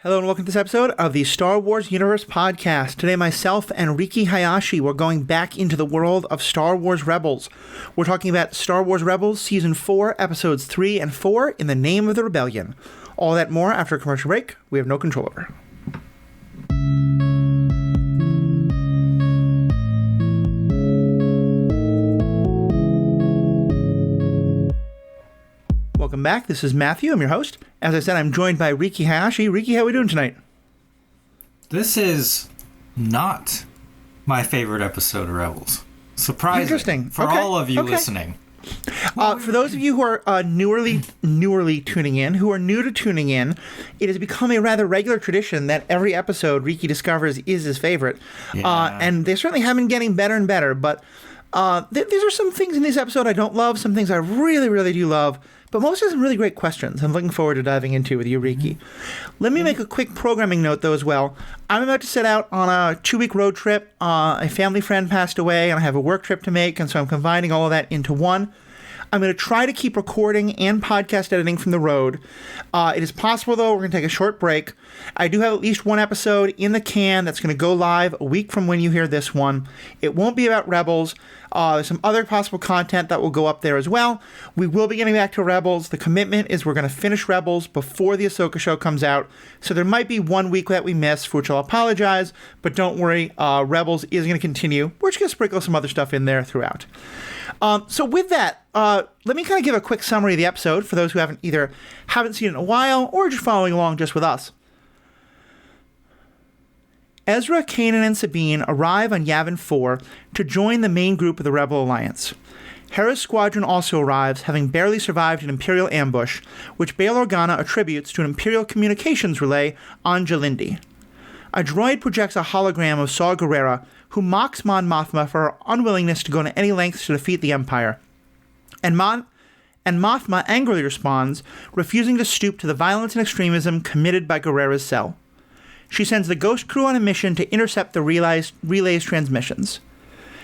Hello and welcome to this episode of the Star Wars Universe Podcast. Today myself and Riki Hayashi were going back into the world of Star Wars Rebels. We're talking about Star Wars Rebels Season 4, Episodes 3 and 4, In the Name of the Rebellion. All that more after a commercial break we have no control over. Welcome back. This is Matthew. I'm your host. As I said, I'm joined by Riki Hayashi. Riki, how are we doing tonight? This is not my favorite episode of Rebels. Surprising. Interesting. For all of you listening. For those of you who are newerly tuning in, who are new to tuning in, it has become a rather regular tradition that every episode Riki discovers is his favorite. Yeah. And they certainly have been getting better and better, but these are some things in this episode I don't love, some things I really, really do love. But most of some really great questions I'm looking forward to diving into with you, Riki. Let me make a quick programming note, though, as well. I'm about to set out on a 2-week road trip. A family friend passed away, and I have a work trip to make, and so I'm combining all of that into one. I'm going to try to keep recording and podcast editing from the road. It is possible, though, we're going to take a short break. I do have at least one episode in the can that's going to go live a week from when you hear this one. It won't be about Rebels. There's some other possible content that will go up there as well. We will be getting back to Rebels. The commitment is we're going to finish Rebels before the Ahsoka show comes out. So there might be 1 week that we miss, for which I'll apologize. But don't worry, Rebels is going to continue. We're just going to sprinkle some other stuff in there throughout. So with that, let me kind of give a quick summary of the episode for those who haven't seen it in a while or just following along just with us. Ezra, Kanan, and Sabine arrive on Yavin 4 to join the main group of the Rebel Alliance. Hera's squadron also arrives, having barely survived an Imperial ambush, which Bail Organa attributes to an Imperial communications relay on Jalindi. A droid projects a hologram of Saw Gerrera, who mocks Mon Mothma for her unwillingness to go to any lengths to defeat the Empire. And Mothma angrily responds, refusing to stoop to the violence and extremism committed by Gerrera's cell. She sends the Ghost Crew on a mission to intercept the relay's transmissions.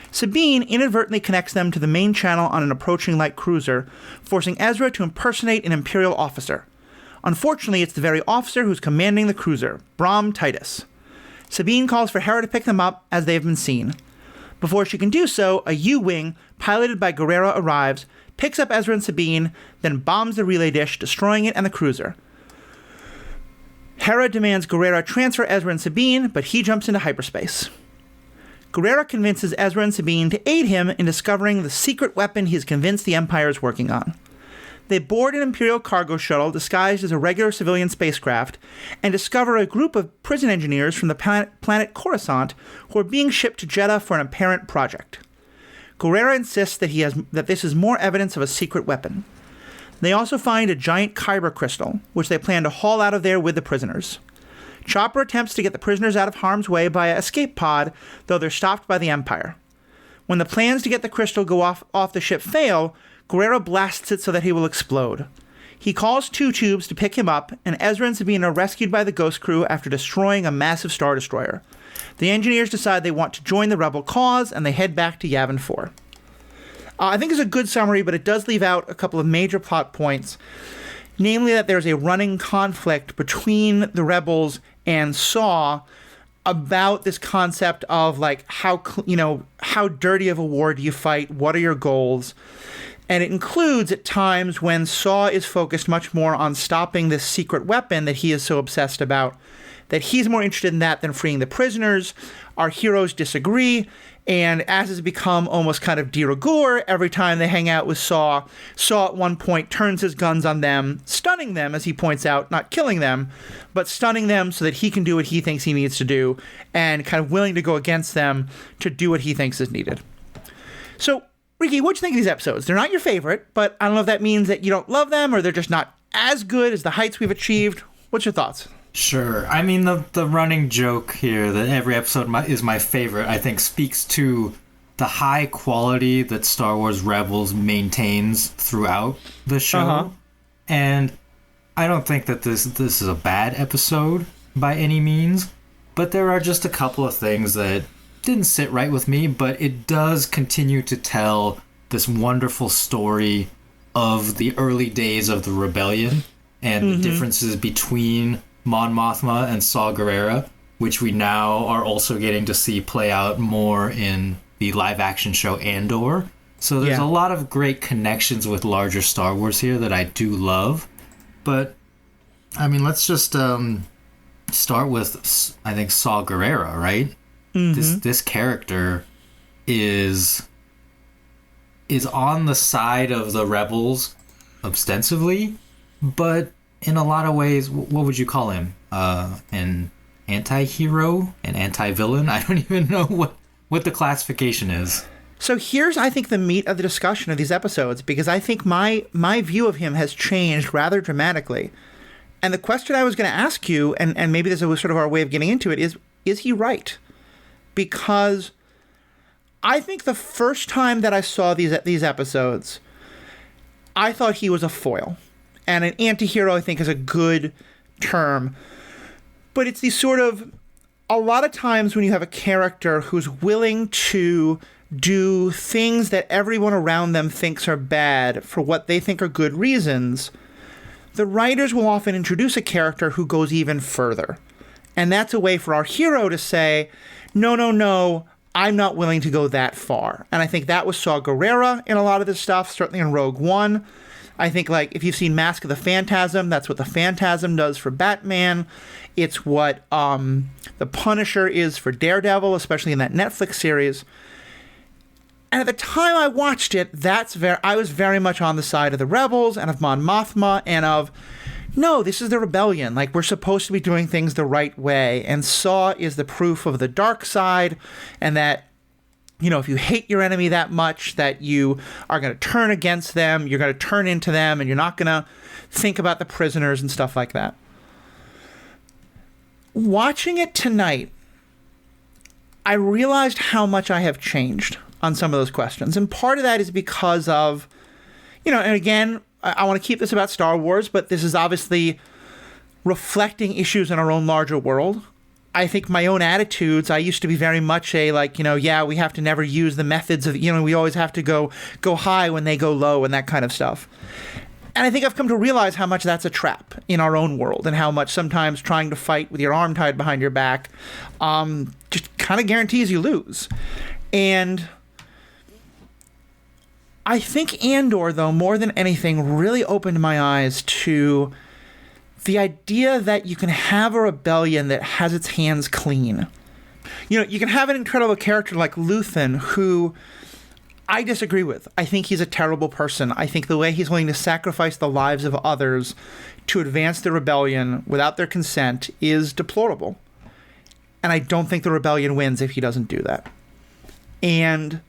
Sabine inadvertently connects them to the main channel on an approaching light cruiser, forcing Ezra to impersonate an Imperial officer. Unfortunately, it's the very officer who's commanding the cruiser, Brom Titus. Sabine calls for Hera to pick them up as they have been seen. Before she can do so, a U-Wing, piloted by Gerrera, arrives, picks up Ezra and Sabine, then bombs the relay dish, destroying it and the cruiser. Hera demands Gerrera transfer Ezra and Sabine, but he jumps into hyperspace. Gerrera convinces Ezra and Sabine to aid him in discovering the secret weapon he is convinced the Empire is working on. They board an Imperial cargo shuttle disguised as a regular civilian spacecraft and discover a group of prison engineers from the planet Coruscant who are being shipped to Jeddah for an apparent project. Gerrera insists that this is more evidence of a secret weapon. They also find a giant kyber crystal, which they plan to haul out of there with the prisoners. Chopper attempts to get the prisoners out of harm's way via escape pod, though they're stopped by the Empire. When the plans to get the crystal go off the ship fail, Gerrera blasts it so that he will explode. He calls 2 tubes to pick him up, and Ezra and Sabine are rescued by the Ghost Crew after destroying a massive Star Destroyer. The engineers decide they want to join the Rebel cause, and they head back to Yavin 4. I think it's a good summary, but it does leave out a couple of major plot points, namely that there's a running conflict between the Rebels and Saw about this concept of like how dirty of a war do you fight? What are your goals? And it includes at times when Saw is focused much more on stopping this secret weapon that he is so obsessed about, that he's more interested in that than freeing the prisoners. Our heroes disagree, and as has become almost kind of de rigueur, every time they hang out with Saw at one point turns his guns on them, stunning them, as he points out, not killing them, but stunning them so that he can do what he thinks he needs to do, and kind of willing to go against them to do what he thinks is needed. So, Riki, what'd you think of these episodes? They're not your favorite, but I don't know if that means that you don't love them or they're just not as good as the heights we've achieved. What's your thoughts? Sure. I mean, the running joke here that every episode is my favorite, I think, speaks to the high quality that Star Wars Rebels maintains throughout the show. Uh-huh. And I don't think that this is a bad episode by any means, but there are just a couple of things that didn't sit right with me, but it does continue to tell this wonderful story of the early days of the rebellion and the differences between Mon Mothma and Saw Gerrera, which we now are also getting to see play out more in the live-action show Andor. So there's a lot of great connections with larger Star Wars here that I do love. But, I mean, let's just start with, I think, Saw Gerrera, right? Mm-hmm. This character is on the side of the rebels ostensibly, but in a lot of ways, what would you call him? An anti-hero? An anti-villain? I don't even know what the classification is. So here's, I think, the meat of the discussion of these episodes, because I think my view of him has changed rather dramatically. And the question I was going to ask you, and maybe this is sort of our way of getting into it, is he right? Because I think the first time that I saw these episodes, I thought he was a foil. And an anti-hero, I think, is a good term. But it's these sort of, a lot of times when you have a character who's willing to do things that everyone around them thinks are bad for what they think are good reasons, the writers will often introduce a character who goes even further. And that's a way for our hero to say, no, I'm not willing to go that far. And I think that was Saw Gerrera in a lot of this stuff, certainly in Rogue One. I think, like, if you've seen Mask of the Phantasm, that's what the Phantasm does for Batman. It's what the Punisher is for Daredevil, especially in that Netflix series. And at the time I watched it, I was very much on the side of the rebels and of Mon Mothma and of, no, this is the rebellion. Like, we're supposed to be doing things the right way. And Saw is the proof of the dark side, and that, you know, if you hate your enemy that much, that you are going to turn against them, you're going to turn into them, and you're not going to think about the prisoners and stuff like that. Watching it tonight, I realized how much I have changed on some of those questions. And part of that is because of, you know, and again, I want to keep this about Star Wars, but this is obviously reflecting issues in our own larger world. I think my own attitudes, I used to be very much we have to never use the methods of, we always have to go high when they go low and that kind of stuff. And I think I've come to realize how much that's a trap in our own world, and how much sometimes trying to fight with your arm tied behind your back just kind of guarantees you lose. And I think Andor, though, more than anything, really opened my eyes to the idea that you can have a rebellion that has its hands clean. You know, you can have an incredible character like Luthen, who I disagree with. I think he's a terrible person. I think the way he's willing to sacrifice the lives of others to advance the rebellion without their consent is deplorable. And I don't think the rebellion wins if he doesn't do that. And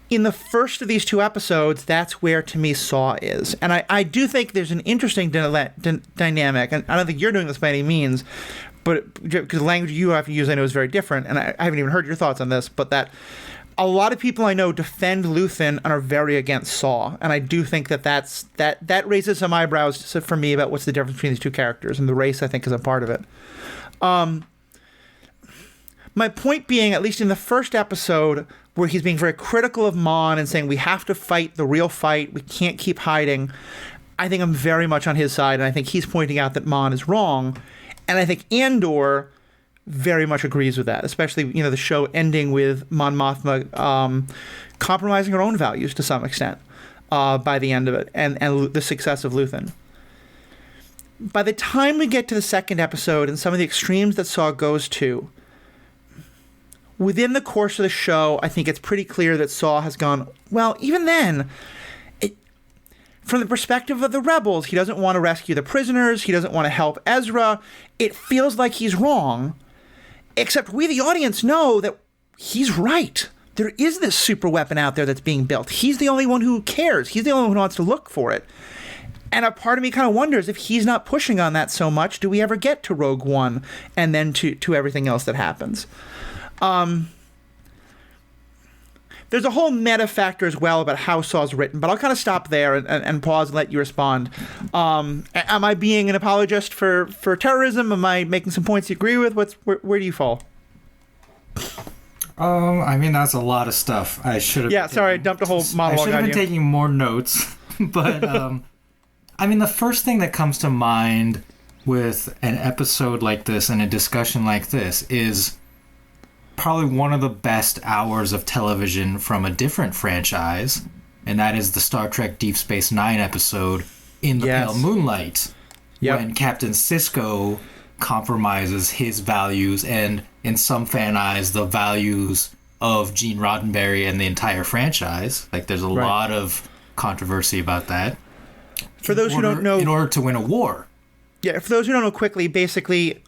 in the first of these two episodes, that's where, to me, Saw is. And I do think there's an interesting dynamic, and I don't think you're doing this by any means, but because the language you have to use, I know, is very different, and I haven't even heard your thoughts on this, but that a lot of people I know defend Luthen and are very against Saw, and I do think that raises some eyebrows for me about what's the difference between these two characters, and the race, I think, is a part of it. My point being, at least in the first episode, where he's being very critical of Mon and saying we have to fight the real fight, we can't keep hiding, I think I'm very much on his side, and I think he's pointing out that Mon is wrong. And I think Andor very much agrees with that, especially, the show ending with Mon Mothma compromising her own values to some extent by the end of it, and the success of Luthen. By the time we get to the second episode and some of the extremes that Saw goes to, within the course of the show, I think it's pretty clear that Saw has gone, well, even then, from the perspective of the rebels, he doesn't want to rescue the prisoners, he doesn't want to help Ezra. It feels like he's wrong, except we, the audience, know that he's right. There is this super weapon out there that's being built. He's the only one who cares. He's the only one who wants to look for it. And a part of me kind of wonders, if he's not pushing on that so much, do we ever get to Rogue One and then to everything else that happens? There's a whole meta factor as well about how Saw's written, but I'll kind of stop there and pause and let you respond. Am I being an apologist for terrorism? Am I making some points you agree with? Where do you fall? I mean, that's a lot of stuff. I should have. Yeah, sorry, I dumped a whole monologue on you. I should have been taking more notes, but I mean, the first thing that comes to mind with an episode like this and a discussion like this is probably one of the best hours of television from a different franchise, and that is the Star Trek Deep Space Nine episode In the Pale Moonlight, when Captain Sisko compromises his values and, in some fan eyes, the values of Gene Roddenberry and the entire franchise. Like, there's a lot of controversy about that. For those who don't know... In order to win a war. Yeah, for those who don't know quickly, basically,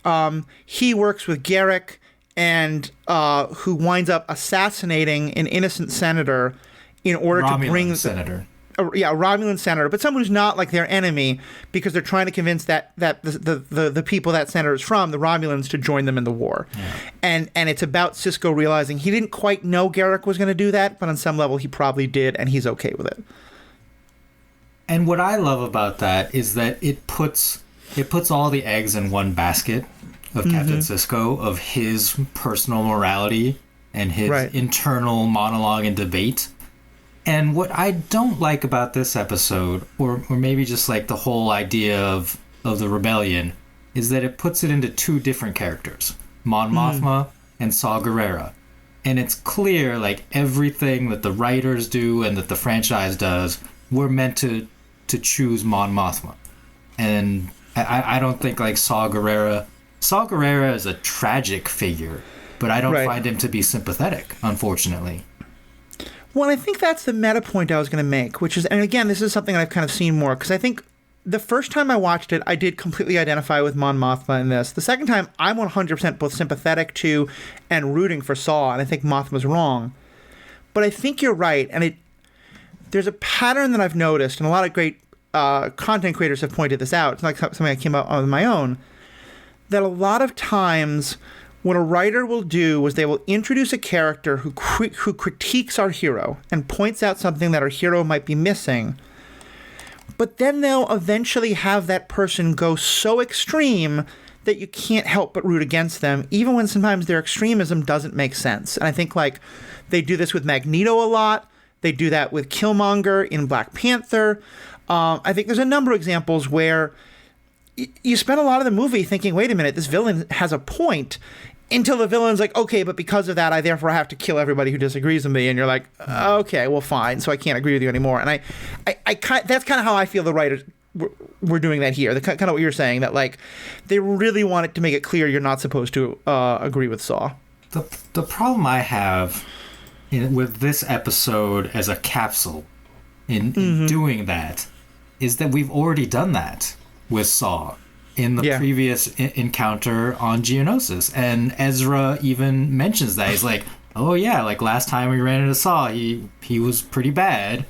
he works with Garrick, and who winds up assassinating an innocent senator in order to bring... senator. A Romulan senator, but someone who's not like their enemy, because they're trying to convince that the people that senator is from, the Romulans, to join them in the war. Yeah. And it's about Sisko realizing he didn't quite know Garrick was going to do that, but on some level he probably did, and he's okay with it. And what I love about that is that it puts all the eggs in one basket of Captain Sisko, of his personal morality and his internal monologue and debate. And what I don't like about this episode, or maybe just like the whole idea of the rebellion, is that it puts it into two different characters, Mon Mothma and Saw Gerrera. And it's clear, like, everything that the writers do and that the franchise does, we're meant to choose Mon Mothma. And I don't think, like, Saw Gerrera is a tragic figure, but I don't find him to be sympathetic, unfortunately. Well, I think that's the meta point I was going to make, which is, and again, this is something I've kind of seen more, because I think the first time I watched it, I did completely identify with Mon Mothma in this. The second time, I'm 100% both sympathetic to and rooting for Saw, and I think Mothma's wrong. But I think you're right, and there's a pattern that I've noticed, and a lot of great content creators have pointed this out. It's not something I came up on my own, that a lot of times what a writer will do is they will introduce a character who critiques our hero and points out something that our hero might be missing, but then they'll eventually have that person go so extreme that you can't help but root against them, even when sometimes their extremism doesn't make sense. And I think, like, they do this with Magneto a lot. They do that with Killmonger in Black Panther. I think there's a number of examples where you spend a lot of the movie thinking, wait a minute, this villain has a point, until the villain's like, okay, but because of that, I therefore have to kill everybody who disagrees with me. And you're like, okay, well, fine. So I can't agree with you anymore. And I that's kind of how I feel the writers were doing that here. The kind of what you're saying, that, like, they really wanted to make it clear you're not supposed to agree with Saw. The problem I have with this episode as a capsule in doing that is that we've already done that with Saw in the previous encounter on Geonosis. And Ezra even mentions that. He's like, oh yeah, like last time we ran into Saw, he was pretty bad,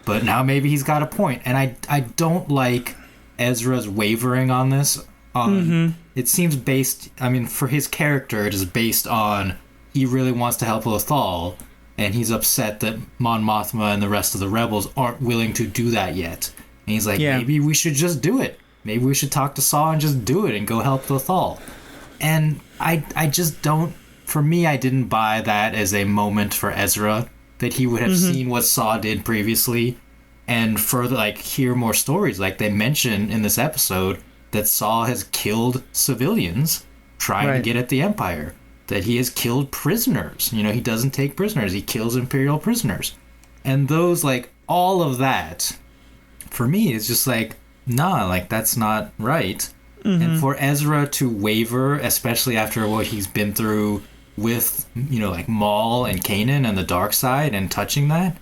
but now maybe he's got a point. And I don't like Ezra's wavering on this. It seems based, I mean, for his character, it is based on he really wants to help Lothal, and he's upset that Mon Mothma and the rest of the rebels aren't willing to do that yet. And he's like, maybe we should just do it. Maybe we should talk to Saw and just do it and go help Lothal. And I just don't, for me, I didn't buy that as a moment for Ezra, that he would have seen what Saw did previously and further, like, hear more stories. Like they mention in this episode that Saw has killed civilians trying to get at the Empire, that he has killed prisoners. You know, he doesn't take prisoners. He kills Imperial prisoners. And those, like, all of that, for me, is just like, nah, like, that's not right. And for Ezra to waver, especially after what he's been through with, you know, like Maul and Kanan and the dark side and touching that,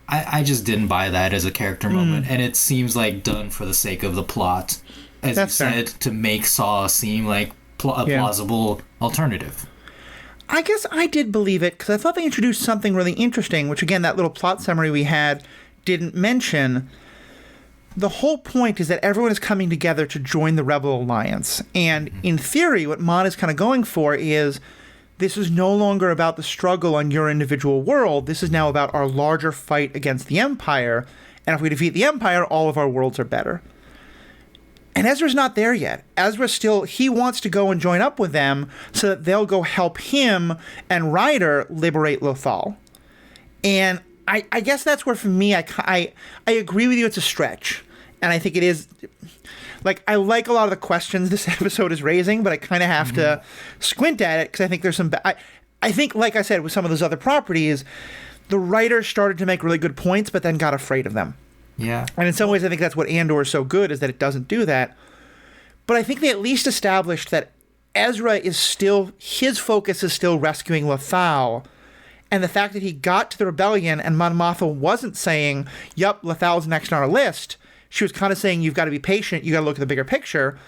I just didn't buy that as a character moment. And it seems like done for the sake of the plot, as you said, to make Saw seem like a plausible alternative. I guess I did believe it, because I thought they introduced something really interesting, which, again, that little plot summary we had didn't mention. The whole point is that everyone is coming together to join the Rebel Alliance. And in theory, what Mon is kind of going for is, this is no longer about the struggle on your individual world. This is now about our larger fight against the Empire. And if we defeat the Empire, all of our worlds are better. And Ezra's not there yet. Ezra still, he wants to go and join up with them so that they'll go help him and Ryder liberate Lothal. And I guess that's where, for me, I agree with you, it's a stretch. And I think it is, like, I like a lot of the questions this episode is raising, but I kind of have to squint at it because I think there's some... I think, like I said, with some of those other properties, the writers started to make really good points, but then got afraid of them. Yeah. And in some ways, I think that's what Andor is so good, is that it doesn't do that. But I think they at least established that Ezra is still... His focus is still rescuing Lothal. And the fact that he got to the rebellion and Mon Mothma wasn't saying, yup, Lothal's next on our list. She was kind of saying, you've got to be patient. You got to look at the bigger picture.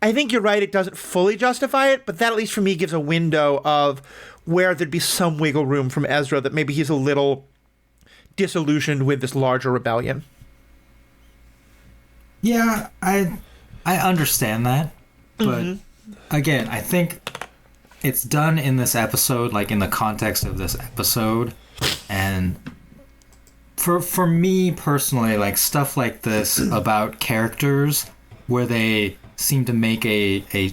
I think you're right. It doesn't fully justify it, but that at least for me gives a window of where there'd be some wiggle room from Ezra, that maybe he's a little disillusioned with this larger rebellion. Yeah, I understand that. But again, I think it's done in this episode, like in the context of this episode. And for me personally, like stuff like this about characters where they seem to make a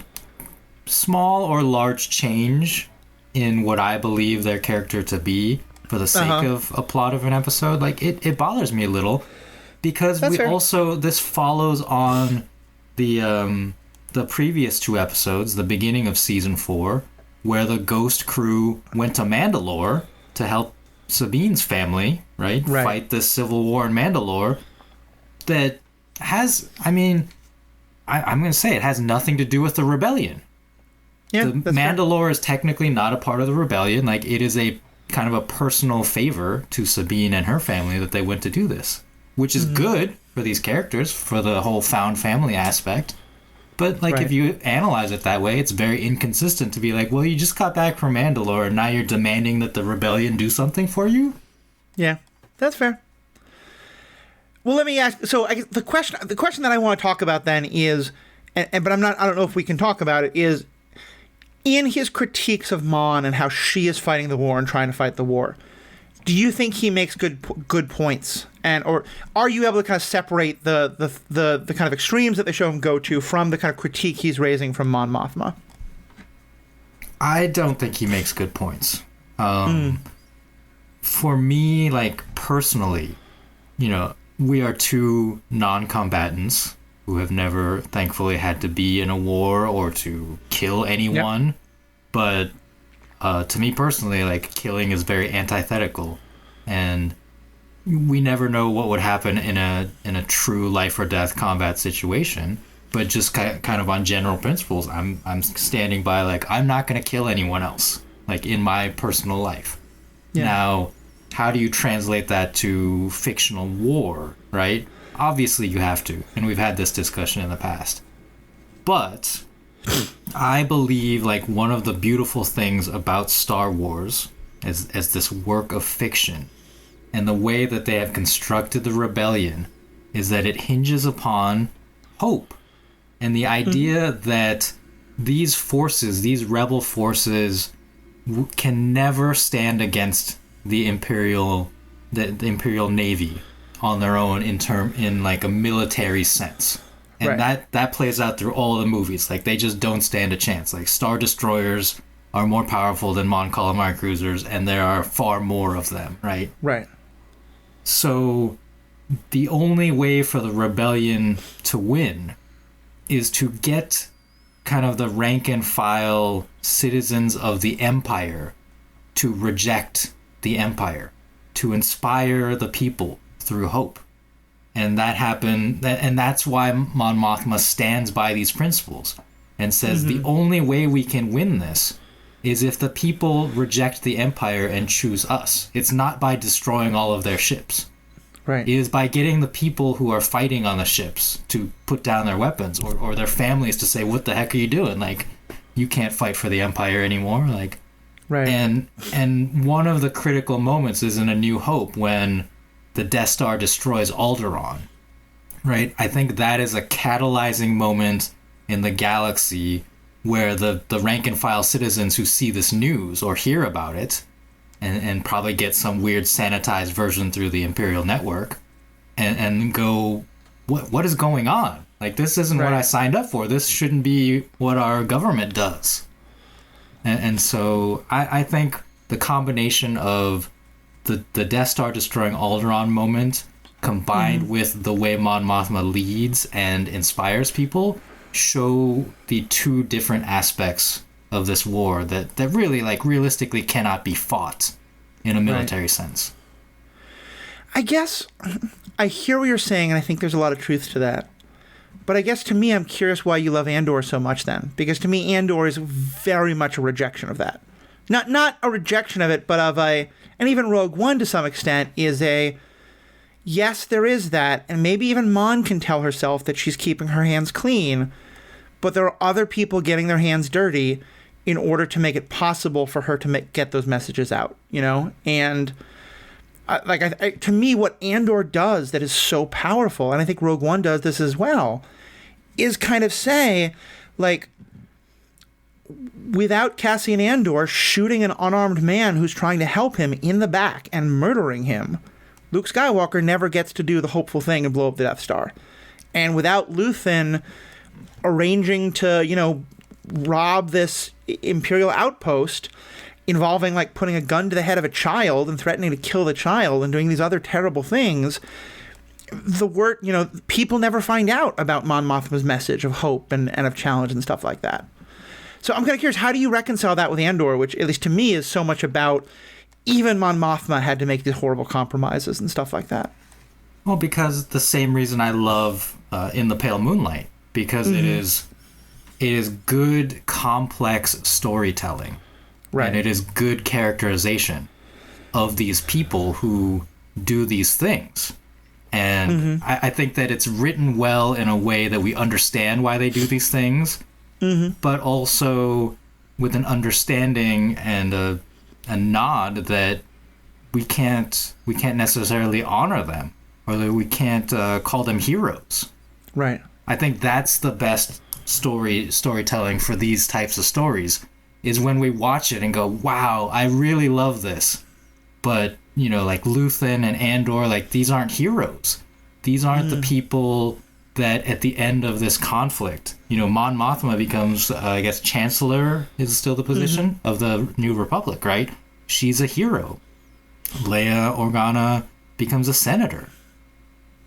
small or large change in what I believe their character to be for the sake of a plot of an episode, like it bothers me a little, because this follows on the previous two episodes, the beginning of season 4, where the Ghost crew went to Mandalore to help Sabine's family, right. Fight this civil war in Mandalore. That has, I mean, I'm going to say it has nothing to do with the rebellion. Yeah, Mandalore is technically not a part of the rebellion. Like, it is a kind of a personal favor to Sabine and her family that they went to do this, which is good for these characters, for the whole found family aspect. But, like, if you analyze it that way, it's very inconsistent to be like, well, you just got back from Mandalore and now you're demanding that the rebellion do something for you? Yeah, that's fair. Well, let me ask. So, I guess the question that I want to talk about then is, but I don't know if we can talk about it, is in his critiques of Mon and how she is fighting the war and trying to fight the war, do you think he makes good points? Or are you able to kind of separate the kind of extremes that they show him go to from the kind of critique he's raising from Mon Mothma? I don't think he makes good points. For me, like, personally, you know, we are two non-combatants who have never, thankfully, had to be in a war or to kill anyone. Yep. But to me personally, like, killing is very antithetical, and we never know what would happen in a true life or death combat situation. But just kind of on general principles, I'm standing by, like, I'm not going to kill anyone else, like, in my personal life. Yeah. Now, how do you translate that to fictional war, right? Obviously you have to, and we've had this discussion in the past. But I believe, like, one of the beautiful things about Star Wars as this work of fiction, and the way that they have constructed the rebellion, is that it hinges upon hope. And the idea that these forces, these rebel forces, can never stand against the Imperial Navy on their own in like a military sense. And that plays out through all the movies. Like, they just don't stand a chance. Like, Star Destroyers are more powerful than Mon Calamari cruisers, and there are far more of them, right? Right. So the only way for the rebellion to win is to get kind of the rank and file citizens of the Empire to reject the Empire, to inspire the people through hope. And that happened, and that's why Mon Mothma stands by these principles and says the only way we can win this is if the people reject the Empire and choose us. It's not by destroying all of their ships. Right. It is by getting the people who are fighting on the ships to put down their weapons, or their families to say, what the heck are you doing? Like, you can't fight for the Empire anymore. Like, right. And one of the critical moments is in A New Hope when the Death Star destroys Alderaan, right? I think that is a catalyzing moment in the galaxy where the rank and file citizens who see this news or hear about it and probably get some weird sanitized version through the Imperial network and go, what is going on? Like, this isn't what I signed up for. This shouldn't be what our government does. And so I think the combination of the Death Star destroying Alderaan moment combined with the way Mon Mothma leads and inspires people, show the two different aspects of this war that really, like, realistically cannot be fought in a military sense. I guess I hear what you're saying, and I think there's a lot of truth to that. But I guess to me, I'm curious why you love Andor so much then. Because to me, Andor is very much a rejection of that. Not a rejection of it, but of a... And even Rogue One, to some extent, is a... Yes, there is that, and maybe even Mon can tell herself that she's keeping her hands clean, but there are other people getting their hands dirty in order to make it possible for her to get those messages out, you know? And to me, what Andor does that is so powerful, and I think Rogue One does this as well, is kind of say, like, without Cassian Andor shooting an unarmed man who's trying to help him in the back and murdering him, Luke Skywalker never gets to do the hopeful thing and blow up the Death Star. And without Luthen arranging to, you know, rob this Imperial outpost involving, like, putting a gun to the head of a child and threatening to kill the child and doing these other terrible things, people never find out about Mon Mothma's message of hope and of challenge and stuff like that. So I'm kind of curious, how do you reconcile that with Andor, which, at least to me, is so much about even Mon Mothma had to make these horrible compromises and stuff like that? Well, because the same reason I love In the Pale Moonlight, because it is good, complex storytelling. Right. And it is good characterization of these people who do these things. And I think that it's written well in a way that we understand why they do these things, but also with an understanding and a nod that we can't necessarily honor them, or that we can't call them heroes. Right. I think that's the best storytelling for these types of stories, is when we watch it and go, wow, I really love this. But, you know, like Luthen and Andor, like, these aren't heroes. These aren't the people that at the end of this conflict, you know, Mon Mothma becomes, I guess, Chancellor is still the position of the New Republic, right? She's a hero. Leia Organa becomes a senator.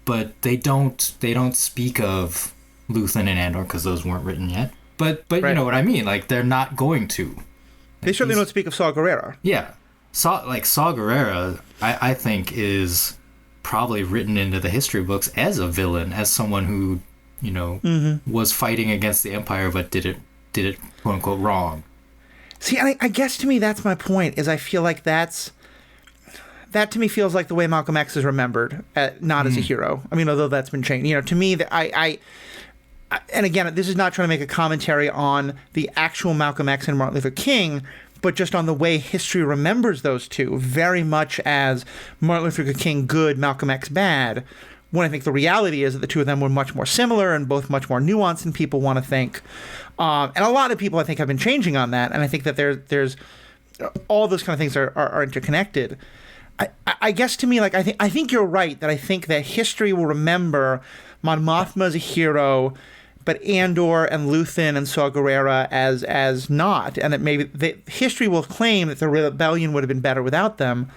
But they don't speak of Luthen and Andor because those weren't written yet. But right. You know what I mean? Like, they're not going to. Like, they certainly don't speak of Saw Gerrera. Yeah. Saw Gerrera, I think, is probably written into the history books as a villain, as someone who, you know, was fighting against the Empire but did it quote unquote wrong. See, I guess to me that's my point, is I feel like that to me feels like the way Malcolm X is remembered, not as a hero. I mean, although that's been changed. You know, to me, and again, this is not trying to make a commentary on the actual Malcolm X and Martin Luther King, but just on the way history remembers those two, very much as Martin Luther King good, Malcolm X bad, when I think the reality is that the two of them were much more similar and both much more nuanced than people want to think. And a lot of people, I think, have been changing on that, and I think that there's all those kind of things are interconnected. I guess to me, like, I think you're right, that I think that history will remember Mon Mothma as a hero, but Andor and Luthen and Saw Gerrera as not, and that maybe history will claim that the rebellion would have been better without them.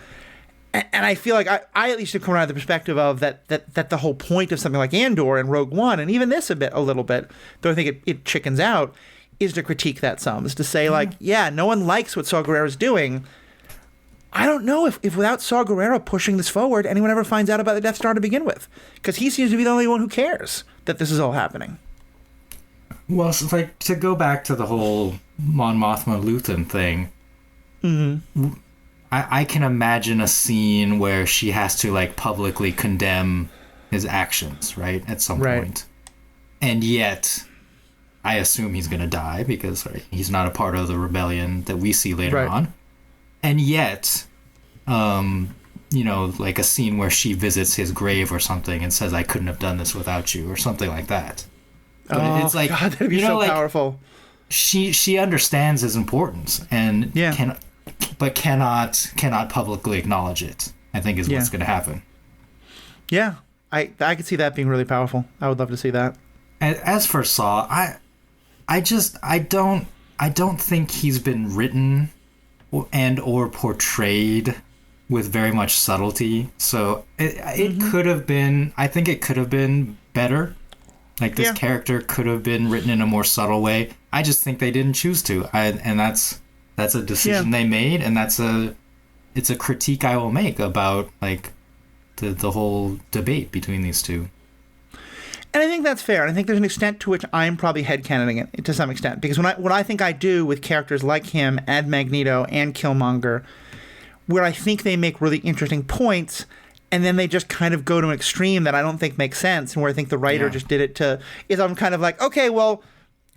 And I feel like I at least have come around the perspective of that the whole point of something like Andor and Rogue One, and even this a little bit, though I think it chickens out, is to critique that some, is to say, like, yeah, no one likes what Saw Gerrera's doing. I don't know if without Saw Gerrera pushing this forward, anyone ever finds out about the Death Star to begin with, because he seems to be the only one who cares that this is all happening. Well, so, like, to go back to the whole Mon Mothma Luthen thing, I can imagine a scene where she has to, like, publicly condemn his actions, right, at some point. And yet, I assume he's going to die because he's not a part of the rebellion that we see later on. And yet, you know, like a scene where she visits his grave or something and says, I couldn't have done this without you, or something like that. But it's like, God, that'd be so powerful. She understands his importance and cannot publicly acknowledge it, I think is what's going to happen. Yeah, I could see that being really powerful. I would love to see that. And as for Saw, I don't think he's been written or portrayed with very much subtlety. So it could have been, I think it could have been better. Like, this character could have been written in a more subtle way. I just think they didn't choose to. And that's a decision they made, and it's a critique I will make about, like, the whole debate between these two. And I think that's fair. And I think there's an extent to which I'm probably headcanoning it to some extent. Because what I think I do with characters like him and Magneto and Killmonger, where I think they make really interesting points, and then they just kind of go to an extreme that I don't think makes sense, and where I think the writer just did it is I'm kind of like, okay, well,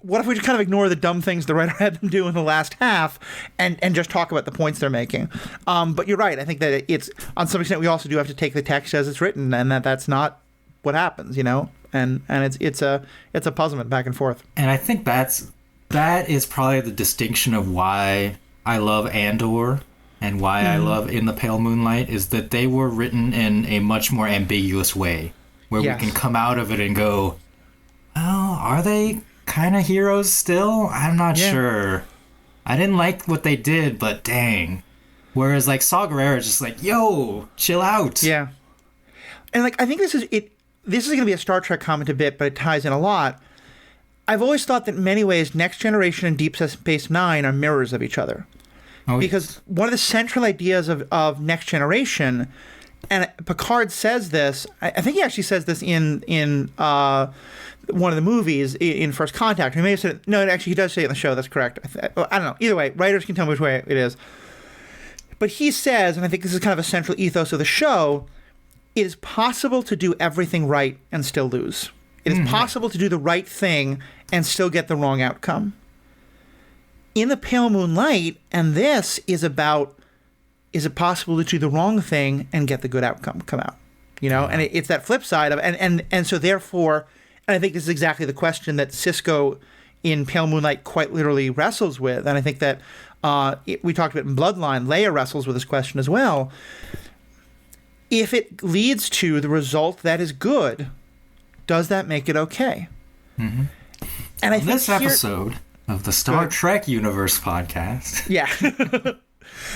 what if we just kind of ignore the dumb things the writer had them do in the last half and just talk about the points they're making? But you're right. I think that it's, on some extent, we also do have to take the text as it's written, and that's not what happens, you know? And it's a puzzlement back and forth. And I think that is probably the distinction of why I love Andor and why I love In the Pale Moonlight, is that they were written in a much more ambiguous way, where we can come out of it and go, oh, are they kind of heroes still? I'm not sure. I didn't like what they did, but dang. Whereas, like, Saw Gerrera is just like, yo, chill out. Yeah. And, like, I think this is going to be a Star Trek comment a bit, but it ties in a lot. I've always thought that in many ways Next Generation and Deep Space Nine are mirrors of each other. Oh, because one of the central ideas of Next Generation, and Picard says this, I think he actually says this in one of the movies, in First Contact. He may have said it, no, actually he does say it in the show, that's correct. I don't know. Either way, writers can tell me which way it is. But he says, and I think this is kind of a central ethos of the show, it is possible to do everything right and still lose. It is possible to do the right thing and still get the wrong outcome. In the Pale Moonlight, and this is about, is it possible to do the wrong thing and get the good outcome come out? You know, and it's that flip side of, and so therefore, and I think this is exactly the question that Sisko in Pale Moonlight quite literally wrestles with, and I think that we talked about in Bloodline, Leia wrestles with this question as well. If it leads to the result that is good, does that make it okay? Mm-hmm. And I think this episode of the Star Trek Universe podcast. Yeah.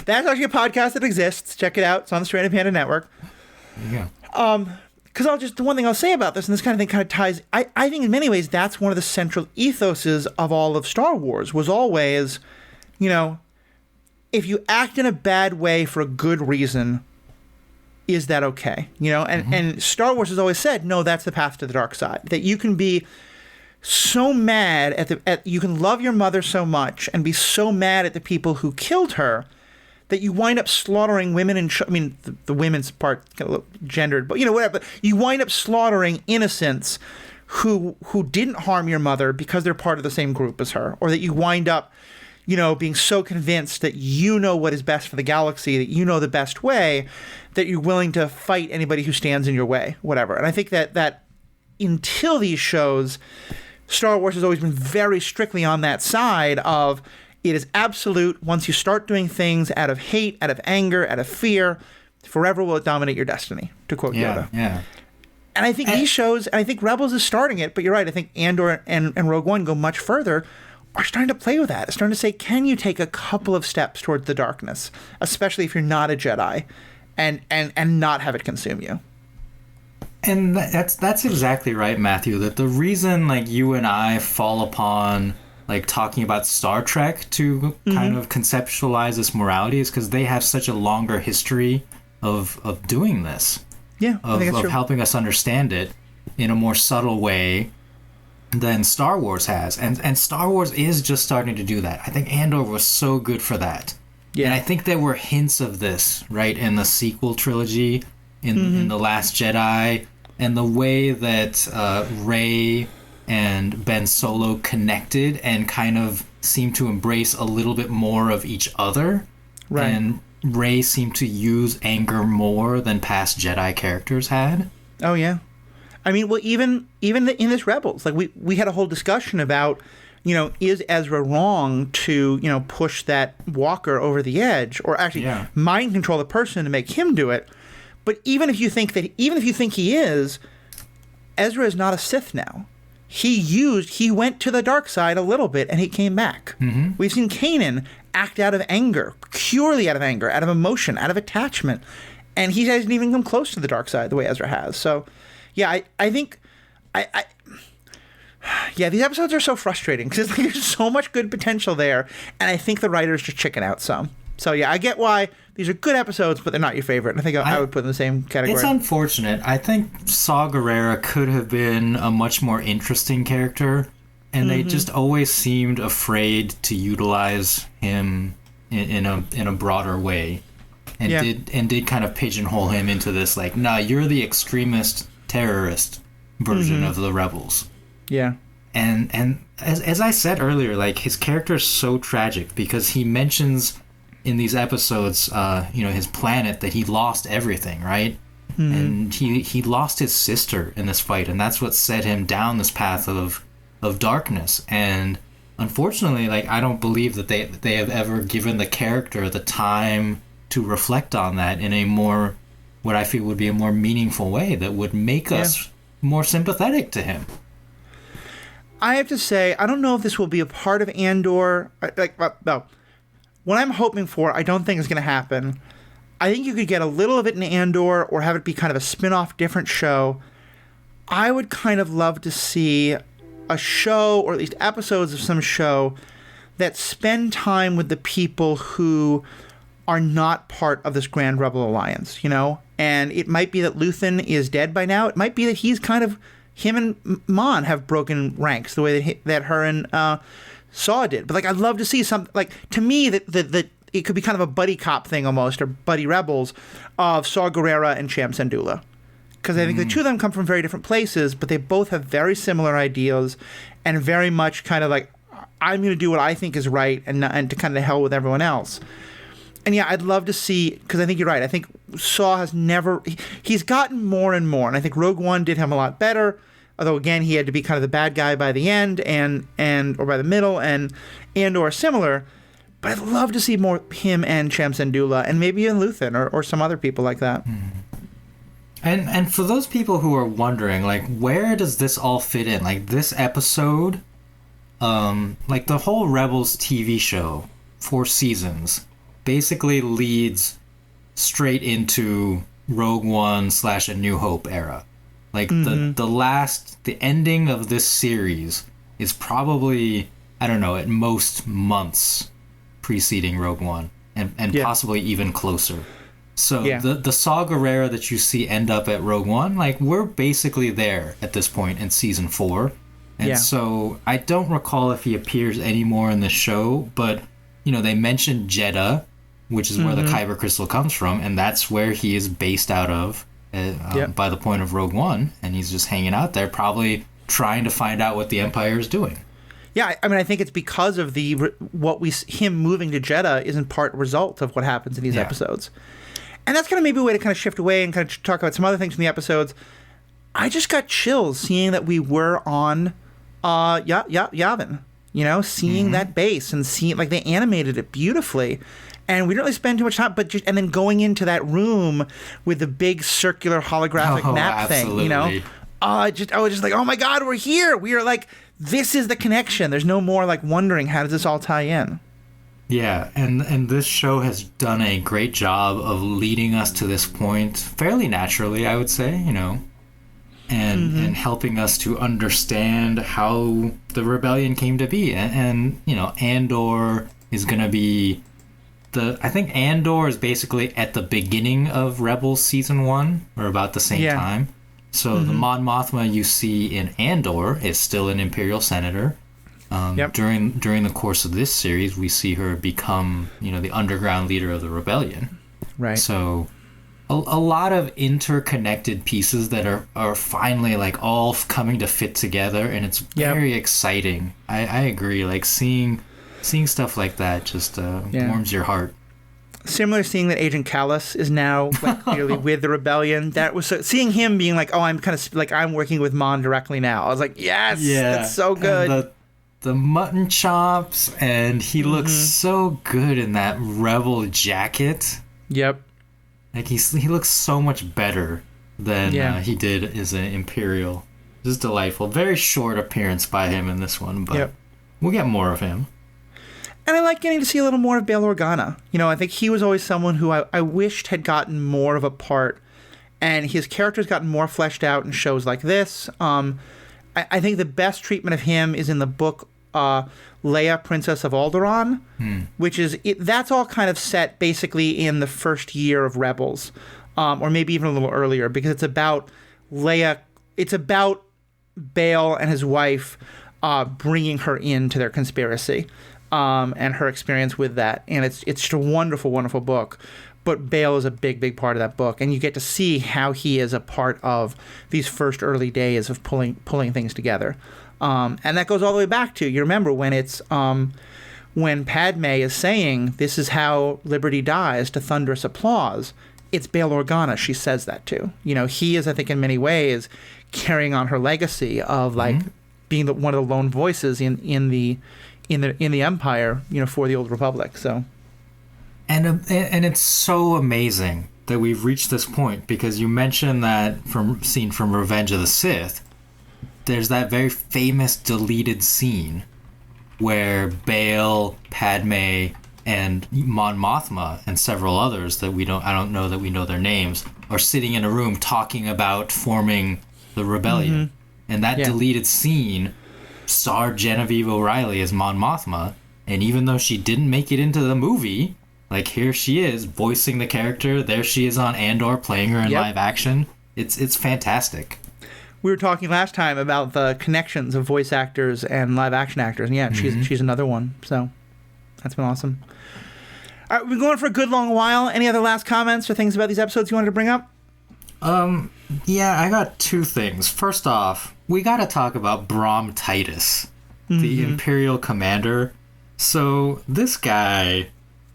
That's actually a podcast that exists. Check it out. It's on the Stranded Panda Network. Yeah. Because the one thing I'll say about this, and this kind of thing kind of ties, I think in many ways that's one of the central ethoses of all of Star Wars, was always, you know, if you act in a bad way for a good reason, is that okay? You know, and Star Wars has always said, no, that's the path to the dark side. That you can be so mad you can love your mother so much and be so mad at the people who killed her that you wind up slaughtering women and the women's part kind of gendered, but you know, whatever. But you wind up slaughtering innocents who didn't harm your mother because they're part of the same group as her, or that you wind up, you know, being so convinced that you know what is best for the galaxy, that you know the best way, that you're willing to fight anybody who stands in your way, whatever. And I think that until these shows, Star Wars has always been very strictly on that side of, it is absolute. Once you start doing things out of hate, out of anger, out of fear, forever will it dominate your destiny, to quote Yoda. Yeah. And I think these shows, and I think Rebels is starting it, but you're right, I think Andor and Rogue One go much further, are starting to play with that. It's starting to say, can you take a couple of steps towards the darkness, especially if you're not a Jedi, and not have it consume you? And that's exactly right, Matthew, that the reason, like, you and I fall upon, like, talking about Star Trek to kind of conceptualize this morality is because they have such a longer history of doing this. Yeah, of helping us understand it in a more subtle way than Star Wars has. And Star Wars is just starting to do that. I think Andor was so good for that. Yeah. And I think there were hints of this, right, in the sequel trilogy, in The Last Jedi, and the way that Rey and Ben Solo connected and kind of seemed to embrace a little bit more of each other. Right. And Rey seemed to use anger more than past Jedi characters had. Oh, yeah. I mean, well, even in this Rebels, like we had a whole discussion about, you know, is Ezra wrong to, you know, push that Walker over the edge, or actually mind control the person to make him do it? But even if you think he is, Ezra is not a Sith now. he went to the dark side a little bit and he came back. Mm-hmm. We've seen Kanan act out of anger, purely out of anger, out of emotion, out of attachment. And he hasn't even come close to the dark side the way Ezra has. So, yeah, I think... Yeah, these episodes are so frustrating because like, there's so much good potential there, and I think the writers just chicken out some. So yeah, I get why these are good episodes, but they're not your favorite. And I think I would put them in the same category. It's unfortunate. I think Saw Gerrera could have been a much more interesting character, and they just always seemed afraid to utilize him in a broader way, and did kind of pigeonhole him into this like, nah, you're the extremist terrorist version of the rebels. Yeah. And as I said earlier, like his character is so tragic because he mentions in these episodes, his planet, that he lost everything, right? Mm-hmm. And he lost his sister in this fight, and that's what set him down this path of darkness. And unfortunately, like I don't believe that they have ever given the character the time to reflect on that in a more, what I feel would be a more meaningful way that would make us more sympathetic to him. I have to say, I don't know if this will be a part of Andor. No. What I'm hoping for, I don't think is going to happen. I think you could get a little of it in Andor or have it be kind of a spin-off, different show. I would kind of love to see a show, or at least episodes of some show, that spend time with the people who are not part of this Grand Rebel Alliance, you know? And it might be that Luthen is dead by now. It might be that he's kind of... Him and Mon have broken ranks the way that her and Saw did. But like, I'd love to see something like, to me, that it could be kind of a buddy cop thing almost, or buddy rebels of Saw Gerrera and Cham Syndulla. Because I think the two of them come from very different places, but they both have very similar ideas and very much kind of like, I'm going to do what I think is right and to kind of hell with everyone else. And yeah, I'd love to see, because I think you're right. I think Saw has never... He's gotten more and more, and I think Rogue One did him a lot better. Although, again, he had to be kind of the bad guy by the end or by the middle or similar. But I'd love to see more him and Cham Syndulla, and maybe even Luthen or some other people like that. And for those people who are wondering, like, where does this all fit in? Like, this episode, like the whole Rebels TV show, 4 seasons, basically leads straight into Rogue One / A New Hope era. Like the ending of this series is probably, I don't know, at most months preceding Rogue One and possibly even closer. So the Saw Gerrera that you see end up at Rogue One, like we're basically there at this point in season 4. And so I don't recall if he appears anymore in the show, but you know, they mentioned Jeddah, which is where the Kyber crystal comes from, and that's where he is based out of. By the point of Rogue One, and he's just hanging out there, probably trying to find out what the Empire is doing. Yeah, I mean, I think it's because of him moving to Jeddah is in part a result of what happens in these episodes, and that's kind of maybe a way to kind of shift away and kind of talk about some other things from the episodes. I just got chills seeing that we were on Yavin, you know, seeing that base and seeing like they animated it beautifully. And we didn't really spend too much time, and then going into that room with the big circular holographic map thing, you know? I was just like, oh my God, we're here. We are like, this is the connection. There's no more like wondering, how does this all tie in? Yeah, and this show has done a great job of leading us to this point fairly naturally, I would say, you know, and helping us to understand how the rebellion came to be. And you know, Andor is going to be... I think Andor is basically at the beginning of Rebels Season 1, or about the same time. So the Mon Mothma you see in Andor is still an Imperial Senator. During the course of this series, we see her become, you know, the underground leader of the rebellion. Right. So a lot of interconnected pieces that are finally like all coming to fit together, and it's very exciting. I agree. Like seeing stuff like that just warms your heart. Similar, seeing that Agent Callus is now like clearly with the rebellion. That was seeing him being like, oh, I'm kind of like I'm working with Mon directly now. I was like, yes, that's so good. And the mutton chops, and he looks so good in that rebel jacket. Yep. Like he looks so much better than he did as an Imperial. This is delightful. Very short appearance by him in this one, but we'll get more of him. And I like getting to see a little more of Bail Organa. You know, I think he was always someone who I wished had gotten more of a part, and his character's gotten more fleshed out in shows like this. I think the best treatment of him is in the book Leia, Princess of Alderaan, which is, that's all kind of set basically in the first year of Rebels, or maybe even a little earlier, because it's about Leia, it's about Bail and his wife bringing her into their conspiracy, and her experience with that. And it's just a wonderful, wonderful book. But Bail is a big, big part of that book, and you get to see how he is a part of these first early days of pulling things together. And that goes all the way back to, you remember when it's when Padme is saying, "This is how liberty dies," to thunderous applause. It's Bail Organa she says that to. You know, he is, I think, in many ways carrying on her legacy of like being one of the lone voices in the Empire, you know, for the Old Republic. So. And it's so amazing that we've reached this point, because you mentioned that scene from Revenge of the Sith. There's that very famous deleted scene where Bail, Padme, and Mon Mothma and several others that I don't know that we know their names, are sitting in a room talking about forming the rebellion. And that deleted scene starred Genevieve O'Reilly as Mon Mothma, and even though she didn't make it into the movie, like, here she is voicing the character. There she is on Andor playing her in live action. It's fantastic. We were talking last time about the connections of voice actors and live action actors. And yeah, she's another one. So that's been awesome. All right, we've been going for a good long while. Any other last comments or things about these episodes you wanted to bring up? Yeah, I got two things. First off, we got to talk about Brom Titus, the Imperial commander. So this guy...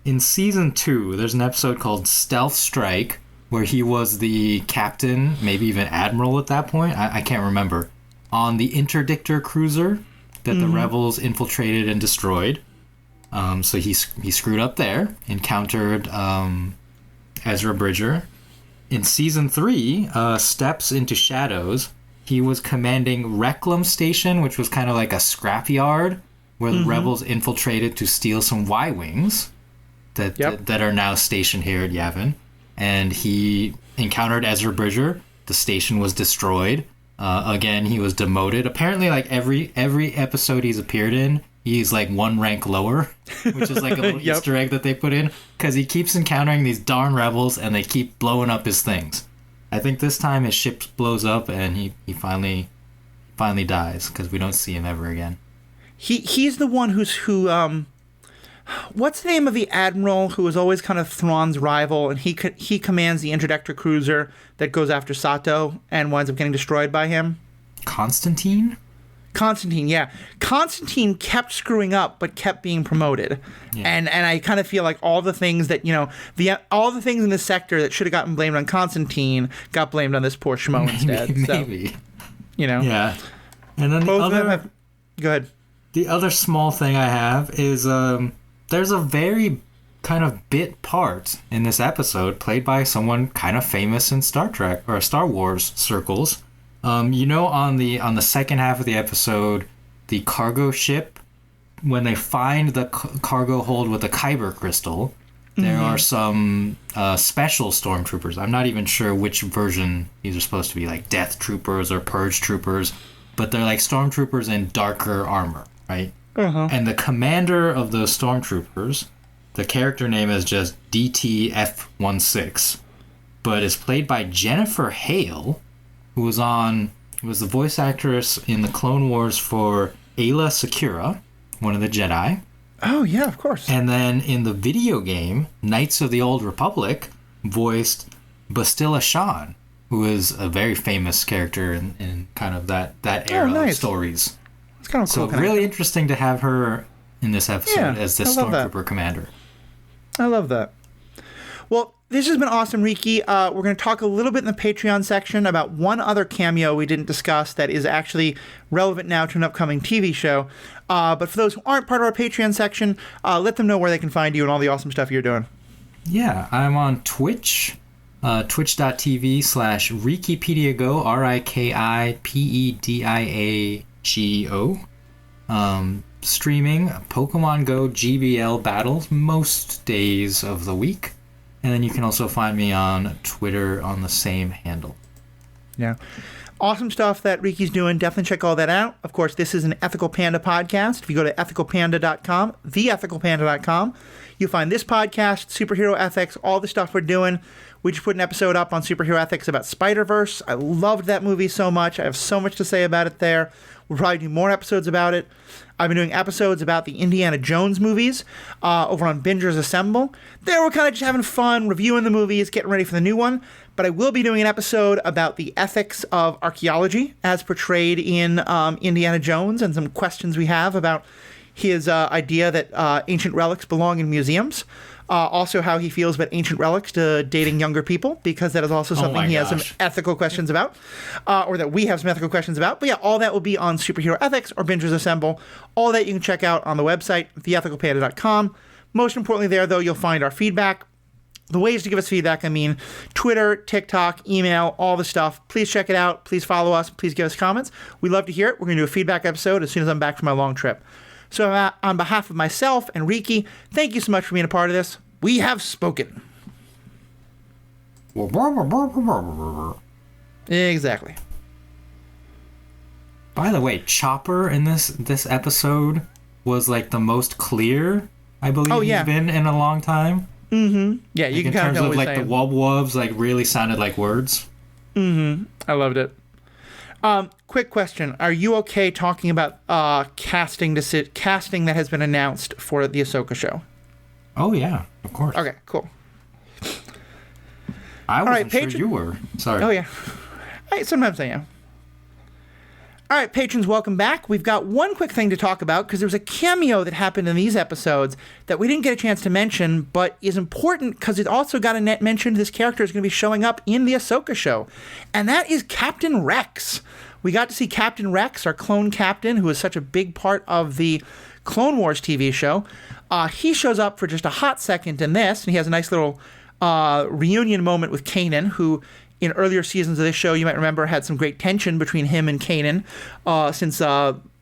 In Season 2, there's an episode called Stealth Strike, where he was the captain, maybe even admiral at that point, I can't remember, on the Interdictor cruiser that the rebels infiltrated and destroyed. So he screwed up there, encountered Ezra Bridger. In Season 3, Steps into Shadows, he was commanding Reclam Station, which was kind of like a scrapyard, where the rebels infiltrated to steal some Y-Wings. That are now stationed here at Yavin. And he encountered Ezra Bridger. The station was destroyed. Again, he was demoted. Apparently, like, every episode he's appeared in, he's like one rank lower, which is like a little Easter egg that they put in, because he keeps encountering these darn rebels and they keep blowing up his things. I think this time his ship blows up and he finally dies, because we don't see him ever again. He's the one who what's the name of the admiral who is always kind of Thrawn's rival, and he commands the Interdictor cruiser that goes after Sato and winds up getting destroyed by him? Constantine, yeah. Constantine kept screwing up, but kept being promoted. Yeah. And I kind of feel like all the things that, you know, all the things in this sector that should have gotten blamed on Constantine got blamed on this poor schmo instead. Maybe. So, you know. Yeah. And then both of them have... Go ahead. The other small thing I have is... there's a very kind of bit part in this episode played by someone kind of famous in Star Trek or Star Wars circles. You know, on the second half of the episode, the cargo ship, when they find the cargo hold with the Kyber crystal, there are some special stormtroopers. I'm not even sure which version these are supposed to be, like Death Troopers or Purge Troopers, but they're like stormtroopers in darker armor, right? And the commander of those stormtroopers, the character name is just DTF-16, but is played by Jennifer Hale, who was the voice actress in the Clone Wars for Ayla Secura, one of the Jedi. Oh, yeah, of course. And then in the video game, Knights of the Old Republic, voiced Bastilla Shan, who is a very famous character in kind of that era of stories. It's kind of cool. So really interesting to have her in this episode as the Stormtrooper commander. I love that. Well, this has been awesome, Riki. We're going to talk a little bit in the Patreon section about one other cameo we didn't discuss that is actually relevant now to an upcoming TV show. But for those who aren't part of our Patreon section, let them know where they can find you and all the awesome stuff you're doing. Yeah, I'm on Twitch. Twitch.tv/RikiPediaGo, RIKIPEDIAGO. Streaming Pokemon Go GBL battles most days of the week. And then you can also find me on Twitter on the same handle. Yeah. Awesome stuff that Riki's doing. Definitely check all that out. Of course, this is an Ethical Panda podcast. If you go to ethicalpanda.com, theethicalpanda.com, you'll find this podcast, Superhero Ethics, all the stuff we're doing. We just put an episode up on Superhero Ethics about Spider-Verse. I loved that movie so much. I have so much to say about it there. We'll probably do more episodes about it. I've been doing episodes about the Indiana Jones movies over on Bingers Assemble. There we're kind of just having fun, reviewing the movies, getting ready for the new one. But I will be doing an episode about the ethics of archaeology as portrayed in Indiana Jones and some questions we have about his idea that ancient relics belong in museums. Also how he feels about ancient relics to dating younger people, because that is also something he has some ethical questions about, or that we have some ethical questions about. But yeah, all that will be on Superhero Ethics or Bingers Assemble. All that you can check out on the website, theethicalpanda.com. Most importantly there, though, you'll find our feedback. The ways to give us feedback, I mean, Twitter, TikTok, email, all the stuff. Please check it out. Please follow us. Please give us comments. We love to hear it. We're going to do a feedback episode as soon as I'm back from my long trip. So on behalf of myself and Riki, thank you so much for being a part of this. We have spoken. Exactly. By the way, Chopper in this episode was like the most clear, I believe he's been in a long time. Mm-hmm. Yeah, you can kind of know what he's saying. In terms of like the wub-wubs, like really sounded like words. Mm-hmm. I loved it. Quick question. Are you okay talking about casting that has been announced for the Ahsoka show? Oh, yeah. Of course. Okay, cool. I wasn't sure you were. Sorry. Oh, yeah. Sometimes I am. All right, patrons, welcome back. We've got one quick thing to talk about, because there was a cameo that happened in these episodes that we didn't get a chance to mention, but is important because it also got a net mention. This character is going to be showing up in the Ahsoka show, and that is Captain Rex. We got to see Captain Rex, our clone captain, who is such a big part of the Clone Wars TV show. He shows up for just a hot second in this, and he has a nice little reunion moment with Kanan, who in earlier seasons of this show, you might remember, had some great tension between him and Kanan, since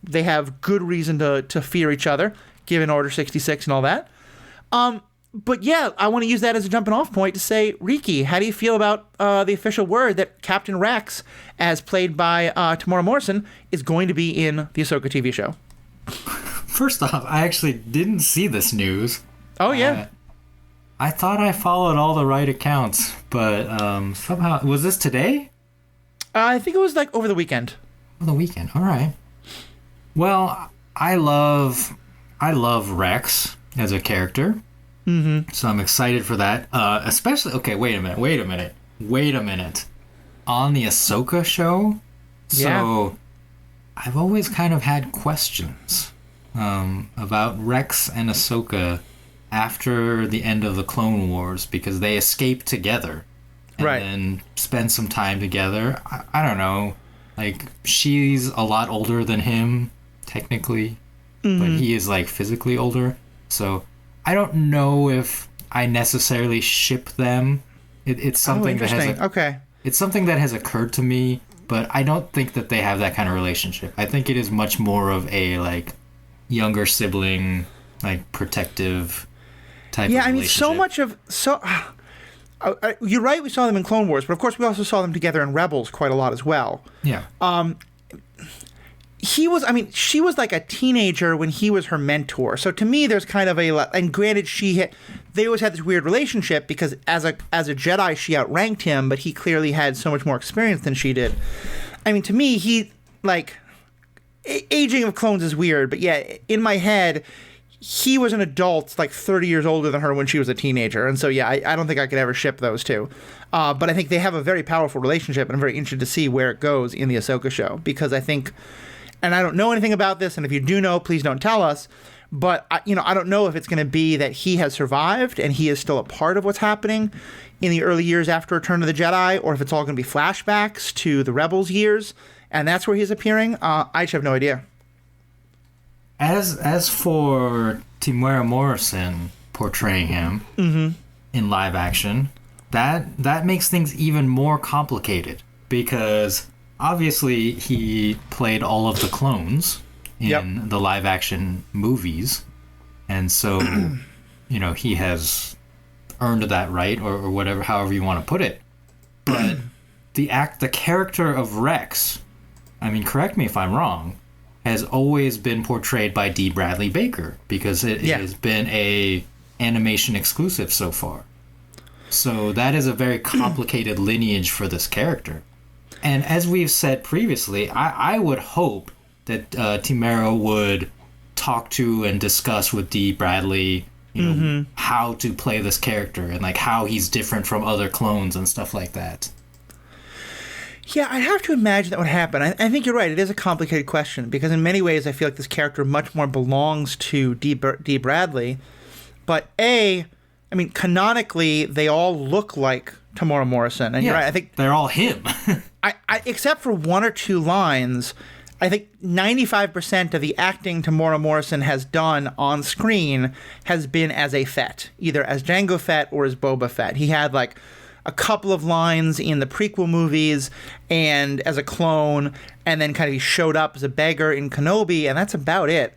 they have good reason to fear each other, given Order 66 and all that. But yeah, I want to use that as a jumping off point to say, Riki, how do you feel about the official word that Captain Rex, as played by Tamora Morrison, is going to be in the Ahsoka TV show? First off, I actually didn't see this news. Oh, yeah. I thought I followed all the right accounts, but somehow... Was this today? I think it was like over the weekend. Over the weekend, all right. Well, I love Rex as a character. Mm-hmm. So I'm excited for that. Especially... Okay, wait a minute. On the Ahsoka show? Yeah. So I've always kind of had questions about Rex and Ahsoka after the end of the Clone Wars, because they escape together and then spend some time together. I don't know. Like, she's a lot older than him, technically, but he is, like, physically older. So I don't know if I necessarily ship them. It's something that has It's something that has occurred to me, but I don't think that they have that kind of relationship. I think it is much more of a, like, younger sibling, like, protective type of relationship. Yeah, I mean, so much of... you're right, we saw them in Clone Wars, but of course we also saw them together in Rebels quite a lot as well. Yeah. She was like a teenager when he was her mentor. So to me, there's kind of and granted, they always had this weird relationship because as a Jedi, she outranked him, but he clearly had so much more experience than she did. I mean, to me, aging of clones is weird, but yeah, in my head, he was an adult, like 30 years older than her when she was a teenager. And so, yeah, I don't think I could ever ship those two. But I think they have a very powerful relationship, and I'm very interested to see where it goes in the Ahsoka show. Because I think, and I don't know anything about this, and if you do know, please don't tell us. But, I don't know if it's going to be that he has survived and he is still a part of what's happening in the early years after Return of the Jedi, or if it's all going to be flashbacks to the Rebels years, and that's where he's appearing. I just have no idea. As for Tamora Morrison portraying him in live action, that makes things even more complicated because obviously he played all of the clones in the live action movies, and so he has earned that right or whatever, however you want to put it. But the character of Rex, I mean, correct me if I'm wrong, has always been portrayed by D. Bradley Baker because it has been a animation exclusive so far. So that is a very complicated lineage for this character. And as we've said previously, I would hope that Timera would talk to and discuss with D. Bradley, how to play this character and like how he's different from other clones and stuff like that. Yeah, I'd have to imagine that would happen. I think you're right. It is a complicated question because in many ways I feel like this character much more belongs to D. Bradley. But I mean, canonically, they all look like Temuera Morrison. And you're right. I think they're all him. I except for one or two lines, I think 95% of the acting Temuera Morrison has done on screen has been as a Fett, either as Jango Fett or as Boba Fett. He had like a couple of lines in the prequel movies and as a clone, and then kind of he showed up as a beggar in Kenobi, and that's about it.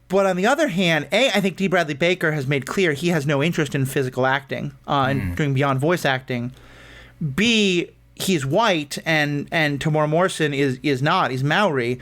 But on the other hand, I think D. Bradley Baker has made clear he has no interest in physical acting and doing beyond voice acting. B, he's white, and Temuera Morrison is not. He's Maori,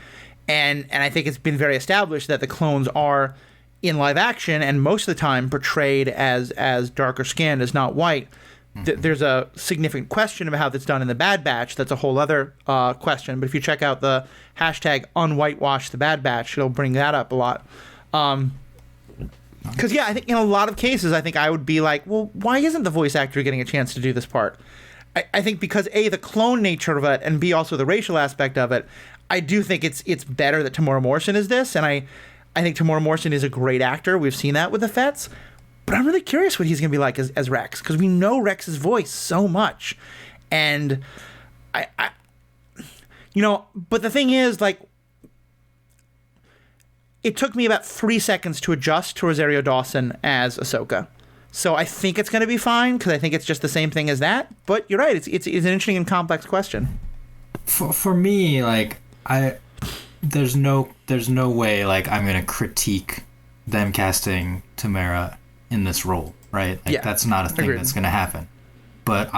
and I think it's been very established that the clones are in live action and most of the time portrayed as darker skinned, as not white. There's a significant question about how that's done in the Bad Batch. That's a whole other question. But if you check out the hashtag unwhitewash the Bad Batch, it'll bring that up a lot. Because, I think in a lot of cases, I think I would be like, well, why isn't the voice actor getting a chance to do this part? I think because, A, the clone nature of it, and B, also the racial aspect of it, I do think it's better that Temuera Morrison is this. And I think Temuera Morrison is a great actor. We've seen that with the Fets. But I'm really curious what he's going to be like as Rex, because we know Rex's voice so much. And but the thing is, like, it took me about 3 seconds to adjust to Rosario Dawson as Ahsoka. So I think it's going to be fine, because I think it's just the same thing as that. But you're right, it's an interesting and complex question. For me, like, there's no way, like, I'm going to critique them casting Timera in this role, right? Like, that's not a thing that's going to happen. But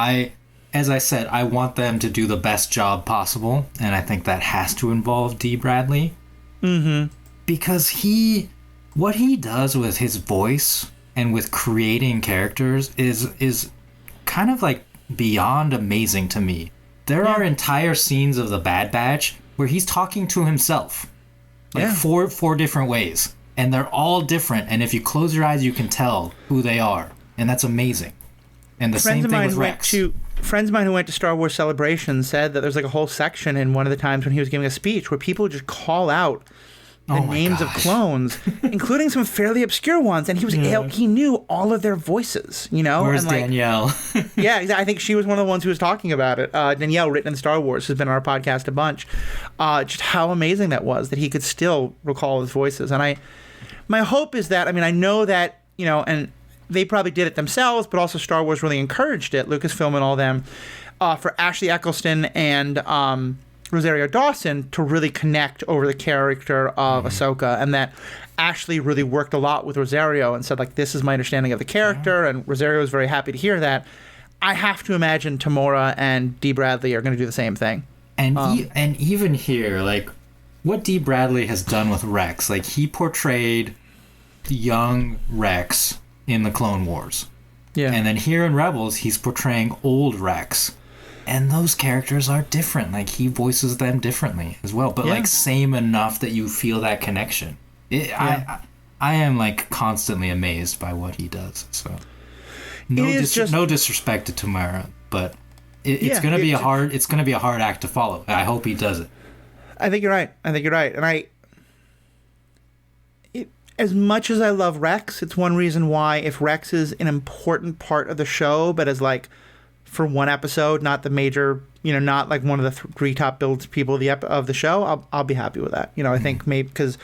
as I said, I want them to do the best job possible, and I think that has to involve D. Bradley. Because what he does with his voice and with creating characters is kind of like beyond amazing to me. There are entire scenes of the Bad Batch where he's talking to himself, like four different ways. And they're all different, and if you close your eyes, you can tell who they are, and that's amazing. And the same thing with Rex. Friends of mine who went to Star Wars Celebration said that there's like a whole section in one of the times when he was giving a speech where people just call out the names of clones, including some fairly obscure ones, and he knew all of their voices, Where's Danielle? I think she was one of the ones who was talking about it. Danielle, written in Star Wars, has been on our podcast a bunch. Just how amazing that was, that he could still recall his voices. And my hope is that, I know that, and they probably did it themselves, but also Star Wars really encouraged it, Lucasfilm and all them, for Ashley Eccleston and Rosario Dawson to really connect over the character of Ahsoka, and that Ashley really worked a lot with Rosario and said, like, this is my understanding of the character, and Rosario was very happy to hear that. I have to imagine Temuera and D. Bradley are going to do the same thing. And even here, like, what D. Bradley has done with Rex, like, he portrayed young Rex in the Clone Wars. Yeah. And then here in Rebels, he's portraying old Rex. And those characters are different. Like, he voices them differently as well. But, like, same enough that you feel that connection. I am, like, constantly amazed by what he does. So, no disrespect to Temuera, but it's going to be a hard act to follow. I hope he does it. I think you're right. And as much as I love Rex, it's one reason why, if Rex is an important part of the show, but as, like, for one episode, not the major, not like one of the three top build people of the show, I'll be happy with that. I think maybe because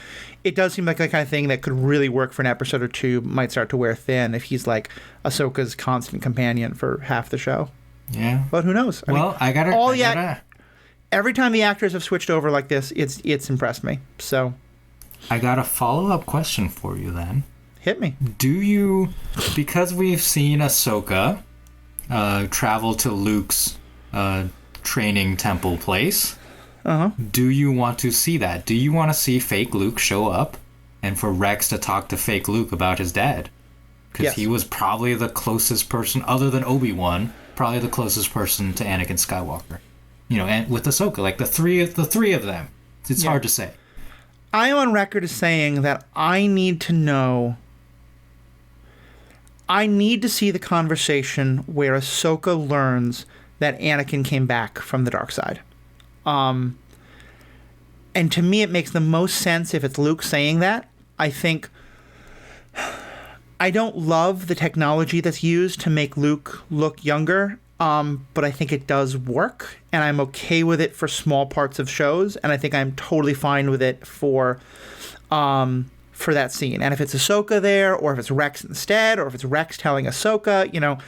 it does seem like the kind of thing that could really work for an episode or two, might start to wear thin if he's like Ahsoka's constant companion for half the show. Yeah. But who knows? Every time the actors have switched over like this, it's impressed me. So I got a follow-up question for you then. Hit me. Do you, because we've seen Ahsoka travel to Luke's training temple place, do you want to see that? Do you want to see fake Luke show up and for Rex to talk to fake Luke about his dad? Because he was probably the closest person, other than Obi-Wan, probably the closest person to Anakin Skywalker. You know, and with Ahsoka, like the three of them. It's hard to say. I am on record as saying that I need to know. I need to see the conversation where Ahsoka learns that Anakin came back from the dark side. And to me, it makes the most sense if it's Luke saying that. I think I don't love the technology that's used to make Luke look younger, but I think it does work, and I'm okay with it for small parts of shows, and I think I'm totally fine with it for that scene. And if it's Ahsoka there, or if it's Rex instead, or if it's Rex telling Ahsoka, you know,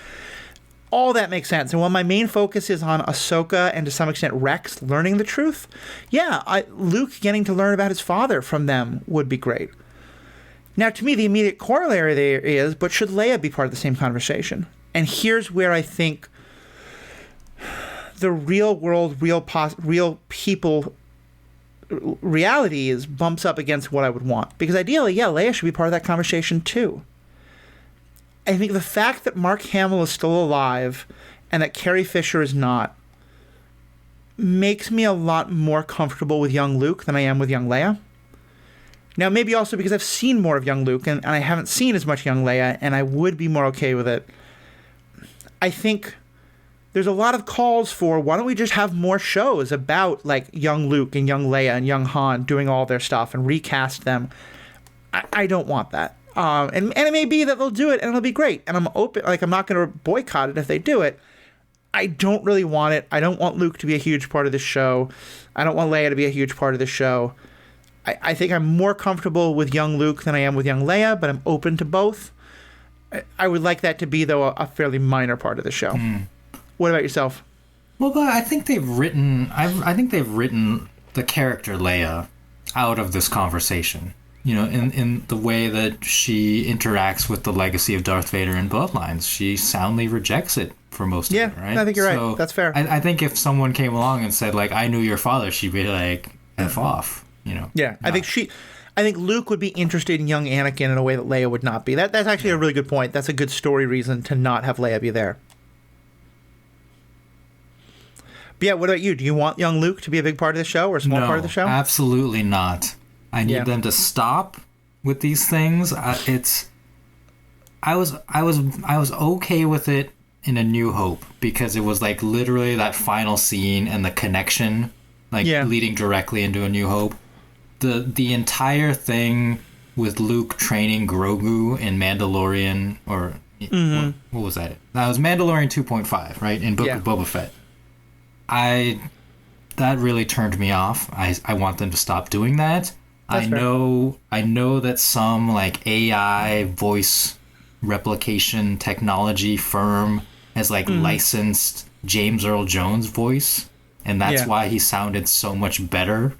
all that makes sense. And while my main focus is on Ahsoka and to some extent Rex learning the truth, Luke getting to learn about his father from them would be great. Now, to me, the immediate corollary there is, but should Leia be part of the same conversation? And here's where I think the real world, real people reality is bumps up against what I would want. Because ideally, Leia should be part of that conversation too. I think the fact that Mark Hamill is still alive and that Carrie Fisher is not makes me a lot more comfortable with young Luke than I am with young Leia. Now, maybe also because I've seen more of young Luke and I haven't seen as much young Leia, and I would be more okay with it. I think there's a lot of calls for, why don't we just have more shows about like young Luke and young Leia and young Han doing all their stuff and recast them. I don't want that. And it may be that they'll do it and it'll be great. And I'm open, like I'm not going to boycott it if they do it. I don't really want it. I don't want Luke to be a huge part of this show. I don't want Leia to be a huge part of this show. I think I'm more comfortable with young Luke than I am with young Leia, but I'm open to both. I would like that to be, though, a fairly minor part of the show. What about yourself? Well, but I think they've written the character Leia out of this conversation. You know, in the way that she interacts with the legacy of Darth Vader in Bloodlines, she soundly rejects it for most of it, right? I think you're right. That's fair. I think if someone came along and said, like, I knew your father, she'd be like, F off, you know? Yeah, no. I think Luke would be interested in young Anakin in a way that Leia would not be. That's actually a really good point. That's a good story reason to not have Leia be there. But yeah, what about you? Do you want young Luke to be a big part of the show or a small part of the show? Absolutely not. I need them to stop with these things. I was okay with it in A New Hope because it was like literally that final scene and the connection, leading directly into A New Hope. The entire thing with Luke training Grogu in Mandalorian, or what was that? That was Mandalorian 2.5, right? In Book of Boba Fett. That really turned me off. I want them to stop doing that. I know that some like AI voice replication technology firm has licensed James Earl Jones' voice, and that's why he sounded so much better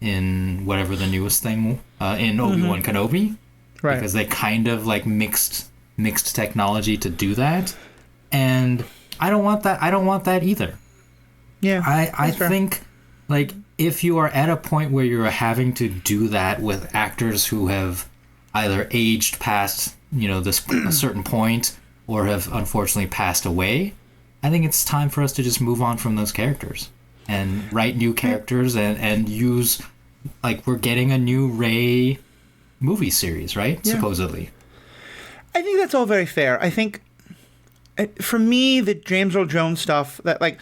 in whatever the newest thing in Obi-Wan Kenobi, right? Because they kind of like mixed technology to do that, and I don't want that. I don't want that either. Yeah, I think like if you are at a point where you're having to do that with actors who have either aged past, a certain point or have unfortunately passed away, I think it's time for us to just move on from those characters and write new characters and use, like, we're getting a new Rey movie series, right? Yeah. Supposedly. I think that's all very fair. I think, for me, the James Earl Jones stuff, that, like,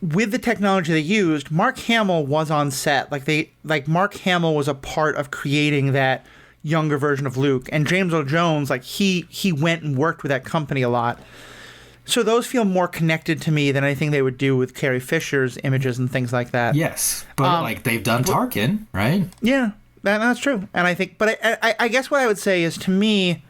with the technology they used, Mark Hamill was on set. Mark Hamill was a part of creating that younger version of Luke. And James Earl Jones, he went and worked with that company a lot. So those feel more connected to me than anything they would do with Carrie Fisher's images and things like that. Yes, but they've done Tarkin, right? Yeah. That's true. And I think, but I guess what I would say is, to me,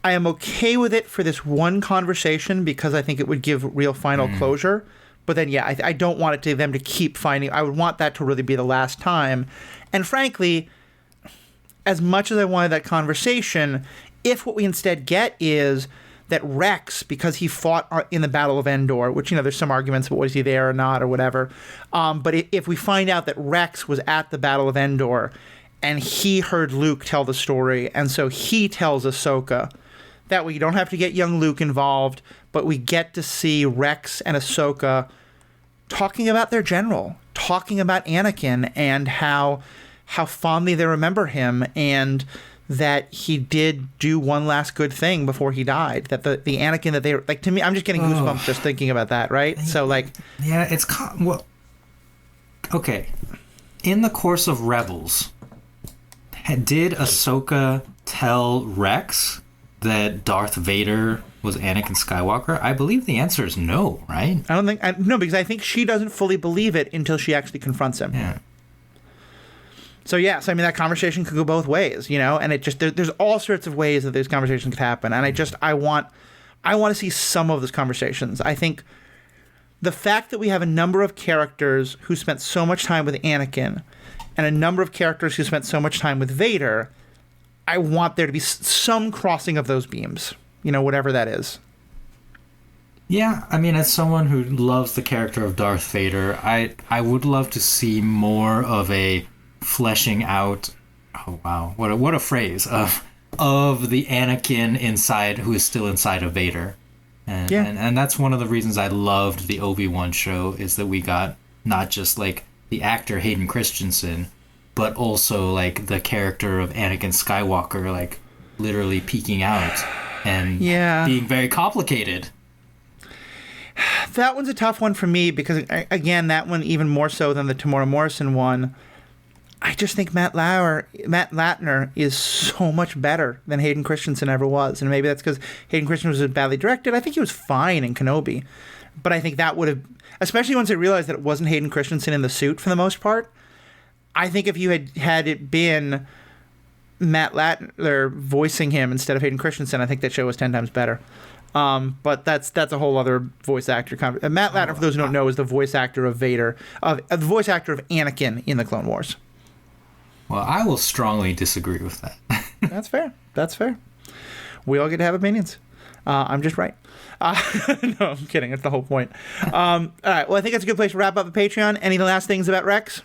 I am okay with it for this one conversation because I think it would give real final closure. But then, yeah, I don't want them to keep finding. I would want that to really be the last time. And frankly, as much as I wanted that conversation, if what we instead get is that Rex, because he fought in the Battle of Endor, which, there's some arguments about was he there or not or whatever. But if we find out that Rex was at the Battle of Endor and he heard Luke tell the story, and so he tells Ahsoka, that way you don't have to get young Luke involved, but we get to see Rex and Ahsoka talking about their general, talking about Anakin and how fondly they remember him, and that he did do one last good thing before he died. That the Anakin that they were, like, to me, I'm just getting goosebumps just thinking about that, right? So, like... Yeah, it's... Well, okay. In the course of Rebels, did Ahsoka tell Rex that Darth Vader was Anakin Skywalker? I believe the answer is no, right? I don't think... No, because I think she doesn't fully believe it until she actually confronts him. Yeah. So, yes, I mean, that conversation could go both ways, and it just... There's all sorts of ways that these conversations could happen, and I want to see some of those conversations. I think the fact that we have a number of characters who spent so much time with Anakin and a number of characters who spent so much time with Vader, I want there to be some crossing of those beams, whatever that is. Yeah, I mean, as someone who loves the character of Darth Vader, I would love to see more of a fleshing out... Oh, wow. What a phrase. Of the Anakin inside, who is still inside of Vader. And that's one of the reasons I loved the Obi-Wan show, is that we got not just, like, the actor Hayden Christensen, but also, like, the character of Anakin Skywalker, like, literally peeking out and being very complicated. That one's a tough one for me because, again, that one even more so than the Tamora Morrison one. I just think Matt Latner is so much better than Hayden Christensen ever was. And maybe that's because Hayden Christensen was badly directed. I think he was fine in Kenobi. But I think that would have, especially once I realized that it wasn't Hayden Christensen in the suit for the most part, I think if you had it been Matt Latner voicing him instead of Hayden Christensen, I think that show was 10 times better. But that's a whole other voice actor. Matt Latner, for those who don't know, is the voice actor of Vader, the voice actor of Anakin in the Clone Wars. Well, I will strongly disagree with that. That's fair. We all get to have opinions. I'm just right. No, I'm kidding. That's the whole point. All right. Well, I think that's a good place to wrap up the Patreon. Any last things about Rex?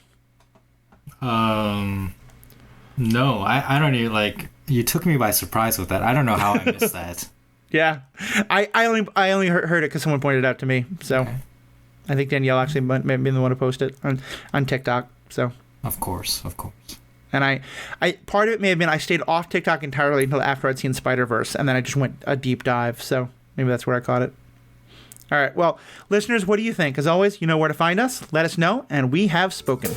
No, I don't even, like, you took me by surprise with that. I don't know how I missed that. Yeah. I only heard it because someone pointed it out to me. So okay. I think Danielle actually might be the one to post it on TikTok. So Of course. And I part of it may have been I stayed off TikTok entirely until after I'd seen Spider-Verse, and then I just went a deep dive. So maybe that's where I caught it. All right. Well, listeners, what do you think? As always, you know where to find us. Let us know, and we have spoken.